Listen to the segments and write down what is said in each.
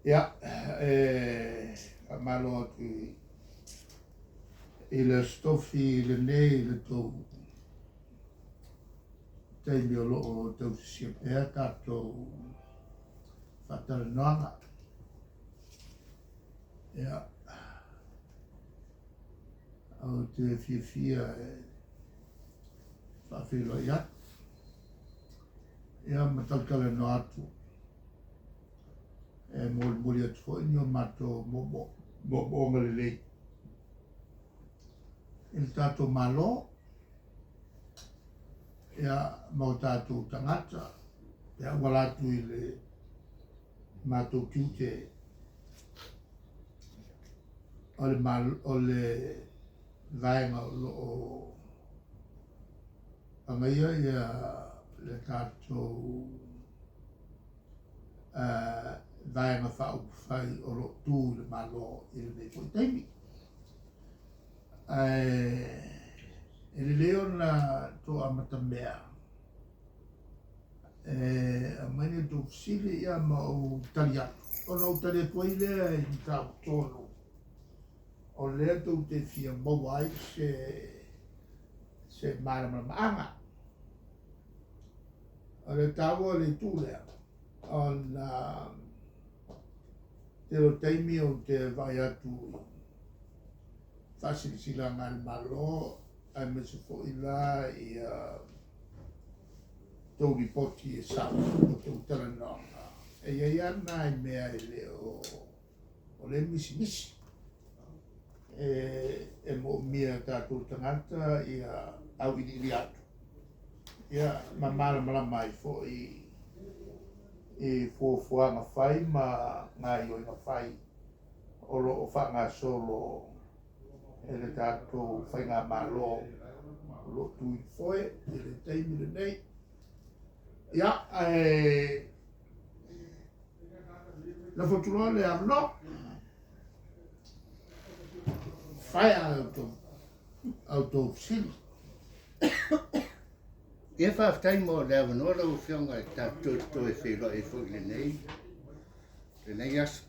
Ja, amalo atu i le stofi le nei le tau taimi o loo tau sisia pēr tātou whatalanoanga. Ja, au te fia whawhilo i atu. Ja, matalkala no atu. Moli atu fo inyo mato mo ngalilei. Il tātou malo, ia mau tātou tangata, ia walatu i le mātou kiute o le vaenga o angaia ia le tātou vaenga whaukwhai o lo tū le malo i le nei whaitaimi. E le leo na to amata mea. A maine to sili ia ma o talia. O na o talia toi lea i tau tonu. O lea to te fia mawai se marama maanga. O le tawa le tū lea. O na te o taimi o te vai atu sila ngal malo ai me se fo ila i tau ripoti e sa o te utara nonga. E ia na i mea i le o le misi. E mo mia tātou tangata i au i diri atu. Ia mamara malama i fo i fuafuanga whai ma ngā ioi ngā whai o lo o whanga solo e le tātou whainga malo lo tui foe, e le teimi le nei. Ia, la fotuloa le amno, whai auto sili. Ia whaftai mo le awanora o whionga e tātou to e whiro e fwoi le nei. Le nei as,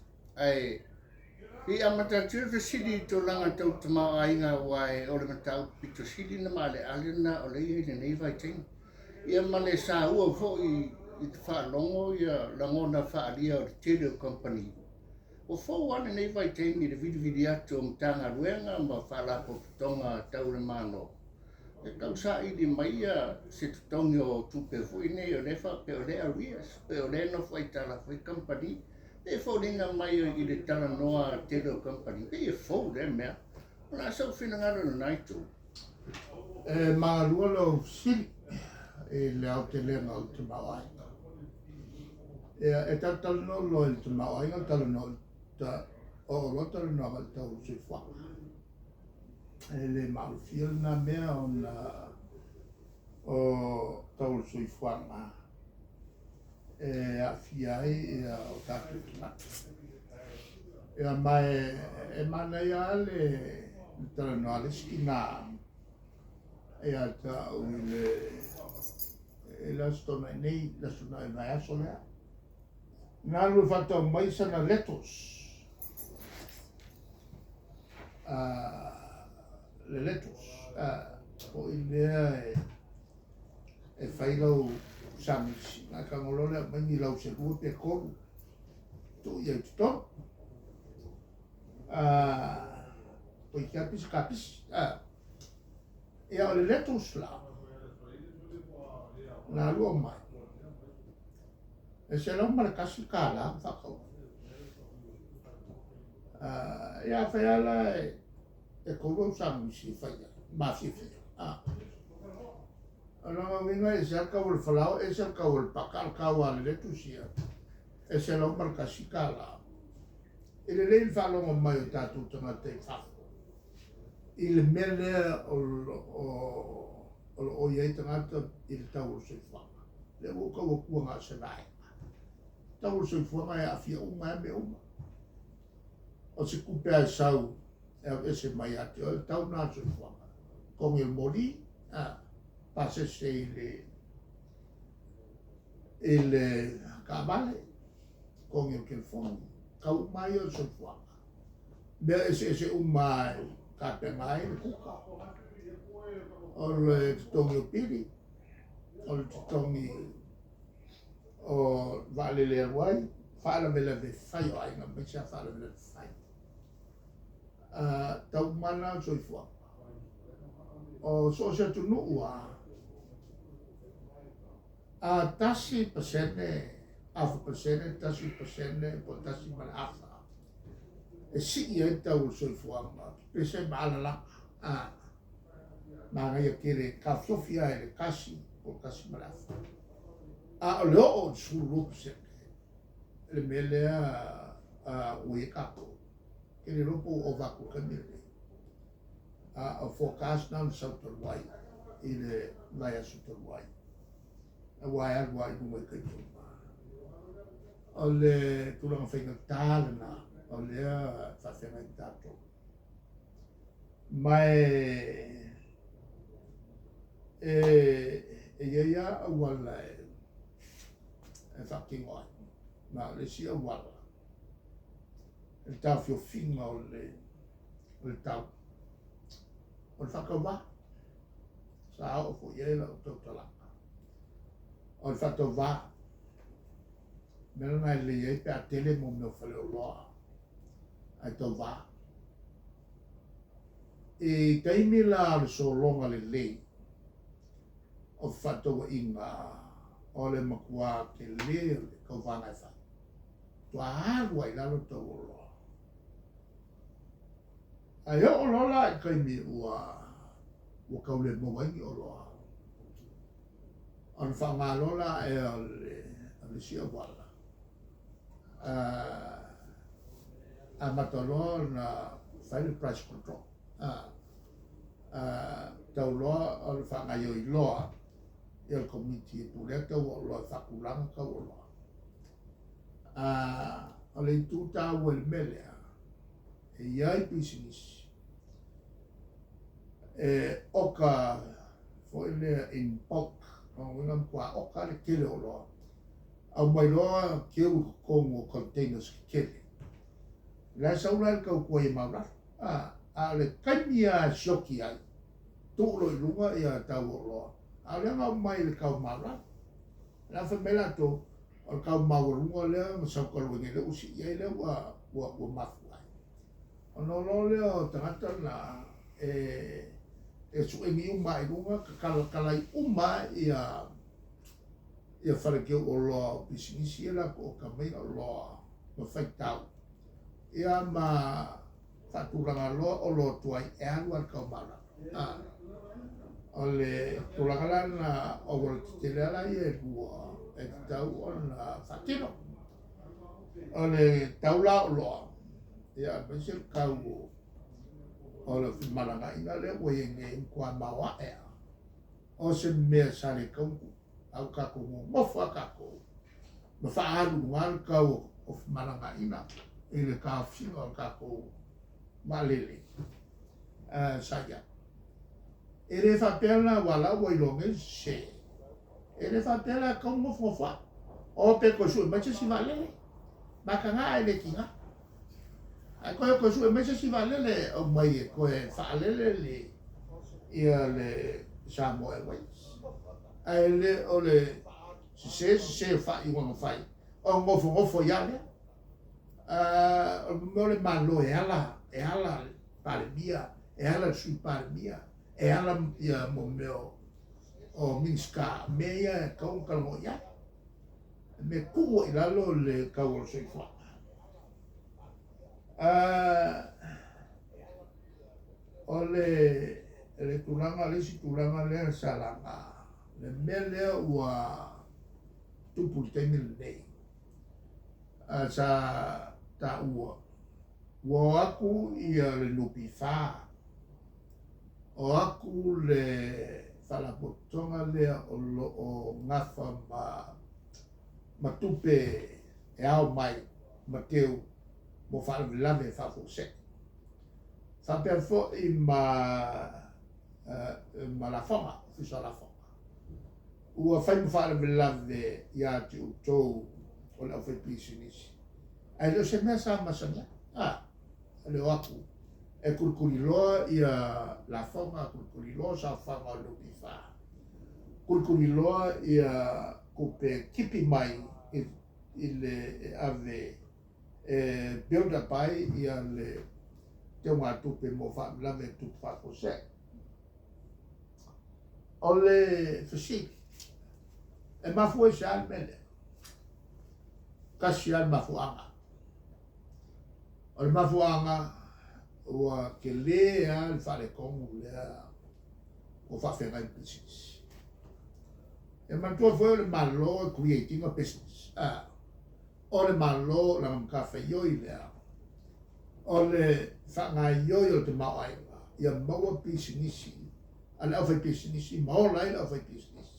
I amata tira te sili to langa tau tamau ainga wai o le matau pito sili na male alina o le i nei vai ting. Ia male sa ua fo i te whaalongo ia langona whaalia o te Tele Company. O fo wane nei vai ting I le vidi atu o mtanga ruenga ma whaalapo pitonga tau le mano. E kau sa I di maia se tutongi o tupe fui nei o lefa pe o le arias, pe o le no fai tala fai company. E fōringa mai I le tala noa Tele Company. E fō le mea. Ona sau whinangaro na naito. Mga lua lo sili e le au te lenga o te mawai. E tala no lo i te mawai, tala no o rota le noa le tau sui whaka. E le mawhia na mea o tau sui whaka. A fiai o tātou kinata. Ia mai e mana ia le tala noa le skina ia ta u le lastona nei, lastona vai aso lea. Nā lua whatau mai sana letos. Le letos. O I lea e whailau samisi. Nā kangolole a mai lau se rua pe koru. Tu ia I tuton. O I kapis kapis. Ia o le letos la. Nā lua mai. E se lau mara kasi kāla whakau. Ia whaiala e kourou samisi whaia. Mawhiwhia. Ananga winga e se alkau le whalau, e se alkau le paka, alkau ale le tusia. E se lau marka sikala. I le leil whalonga mai o tātou tangata I whako. I le mele o iei tangata I le tau o se whaka. Le wukau o kua ngā se vai. Tau o se whaka e awhia unga e me uma. O se kupe ai sau, e se mai ati, o le tau nā se whaka. Kongi el mori, pase se il cavale con il telefone kau mai o so fua be se umai ka pe mai kuka o le tongi o piri o le tongi o Malielegaoi fala vela ve fai o ainga me sa fala vela fai tau mana so fua o so se tu no ua tasi pasene afu pasene tasi pasene po tasi mana afa e si e tau so fua ma pese bala la ma ia kere ka sofia e kasi o kasi mana afa o leo o sulu pasene le mele ue kapo kere ropo o vaku kamile o forecast na sa Tuilaepa i le vai a Tuilaepa wai nunga i kai o le tulanga whainga tālana o lea whawhenga i tātou mai ia a wala e whakingo ai ma le si a wala e tau whio whinga o le tau o le whakawa sa o fo iela o tau talaka o le whakawa mena nai le iei pe a tele mo meo whale o loa ai tau wā e taimi la le so longa le lei o whatawa inga o le makua ke le kau wanga e whai tua haru ai lalo tau o loa ai o lola e kaimi ua kau le mawai o loa on whanga lola e o le sia wala a matalo na file price control tau loa o le whanga i loa e o community e pule tau o loa whakulanga kau o loa o le tuta o le melea e iai business e oka fo ele in bulk o ngam kwa oka le kele o loa au mai loa keu kongo containers kele la saula ka ko e maura a le kaimia shoki ai tolo i lunga ia tau o loa a le nga mai le kau maura la fa mela to o kau maura lunga le ma sa ko lo ngele usi ia le wa mafu ai o no lo le o tangata na su e mi mai lunga ka kala uma ia whare keu o loa bisinisi e la ko ka mei o loa ma whai tau ia ma whaturanga loa o loa tuai e anu al kau mara o le turanga lana o wala titele ala i e kua e tau o na whatino o le tau la o loa ia bese kau o le maranga ina le ue nge kua mawa ea o se mea sare kaungu au kako mofa kako ma faalu ngal kau of maranga ina ele ka fino kako malele saya ele fa pela wala wo ilonge se ele fa pela como fofa o pe ko su ma si valele makanga ele kinga ai ko su ma si valele o mai ko fa lele le ia le samo e ai le o le se fa i wana fai o ngofo ya le o mo le malo e ala pare mia e ala su pare mia e ala ia mo meo o minska meia kau kalmo ya me ku i lalo le kau se fa o le tulanga le si tulanga le salanga le mele ua tupu temi nei sa ta ua aku ia le lupi fa o aku le whalapotonga lea o ngafa ma tupe e au mai ma teu mo whalawilame whafose whapea fo i ma la fonga fisa la fonga ua whai mwhara me lave ia te utou o la whai pisinisi. ai leo se mea sa masanga leo aku e kulkuliloa ia la fonga kulkuliloa sa fanga o lupi fa kulkuliloa ia kupe kipi mai i le ave build up ai ia le te unga tupe mo fa lave tupe fa kose o le fasik e mafu e sa mele kasi al mafuanga o le mafuanga ua ke lea le whalekongu lea o whawhengai business. E mantua foi o le malo creating a business. O le malo la mkawhaioi lea. O le whangaioi o te mawaiwa. Ia maua businessi. A le awhai businessi, maola i le awhai business.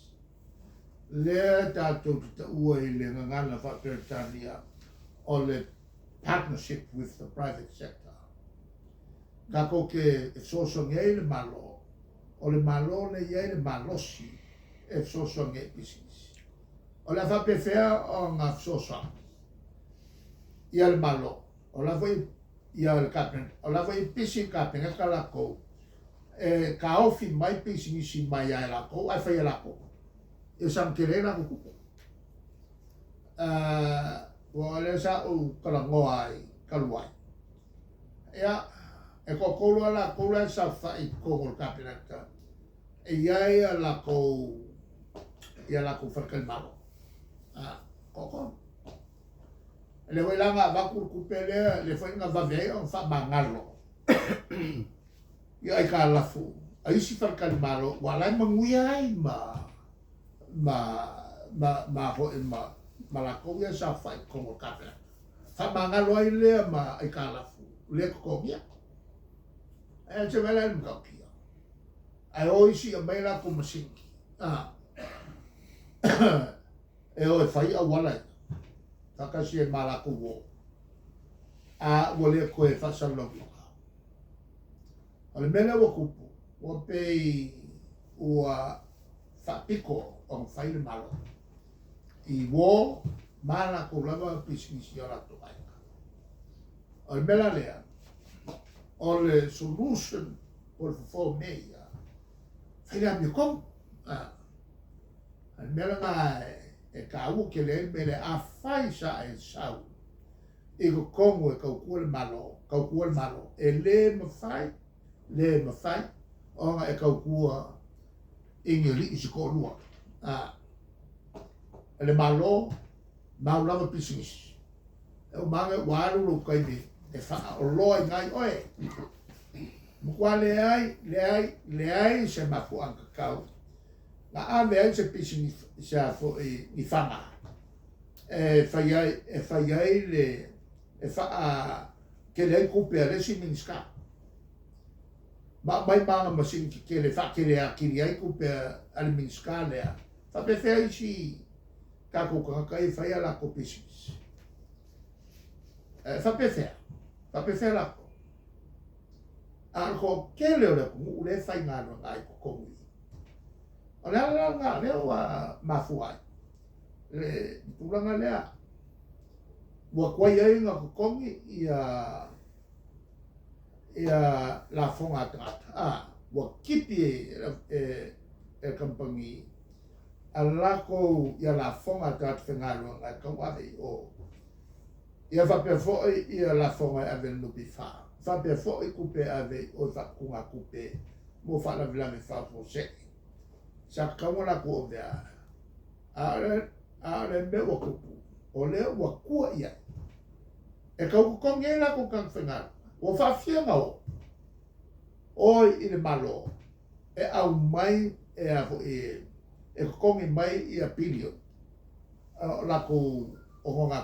Lea tātou ta ua i le ngangana whaperetania o le partnership with the private sector. Ka ko ke soso ngai le malo o le malo le ye le malosi e soso ngai business o la fa pefea o nga soso ia le malo o la voi ia le kapen o la voi pisi kapen ka la ko e ka ofi mai business mai ia la ko ai fa ia la ko e sam kerena ko o le sa o kala ngoai kalwai ia e ko kolo ala kola sa fa I ko kapelata e ia la ko farkal malo ko le voi langa va kupele le foi nga va ve on fa mangalo ia ka la fu ai si farkal malo wala manguia ai ma la ko ia sa fa ko kapelata fa mangalo ai le ma ai ka la fu le ko ia e te mele ni mkaukia. Ai oisi a meila ko masinki. E o e whai a walai. Takasi e malako wo. Wale ko e whasalongi. O le mele wa kupu. Wa pei ua whapiko o whai le malo. I wo malako lava pisinisi o rato aina. O le mele lea. O le solution o le fo meia. Whaila mi kom. Al mele ngā e ka au ke le mele a whai sa e sau. E ko kongo e kaukua le malo. E le mawhai. O nga e kaukua ingeri isi ko lua. Le malo, maulama business. E o mange waru lo kai me. E wha o loa I ngai oe. Mukua le ai se mafu ang kakao. Nga ame ai se pisi sa fo ni whanga. E whaiai le e wha ke le kupe a resi miniska. Mai manga masing ke le wha ke le a kiri ai kupe a le miniska lea. Wha pe whea isi kako kakai whaia la ko pisi. Wha pe whea. Papefela ko. Ko kele o le kungu le whai ngāno ngai ko kongi. O lea ngā leo a mafuai. Le tūranga lea. Ua kwai ai ngā ko kongi ia la fonga tangata. Ua kipi e kampangi. A lako ia la fonga tangata whengāno ngai kawari o ia whapea fōi ia la fonga ave nupi wha. Whapea fōi kupe ave o whakunga kupe mo whala vilame whafo seki. Sa kawana ko o vea. Aare me wa kupu. O leo wa kua ia. E kau kukonge la ko kang whengara. O whawhia ngau. Oi I le malo. E au mai e afo e kukonge mai ia period. La ko o honga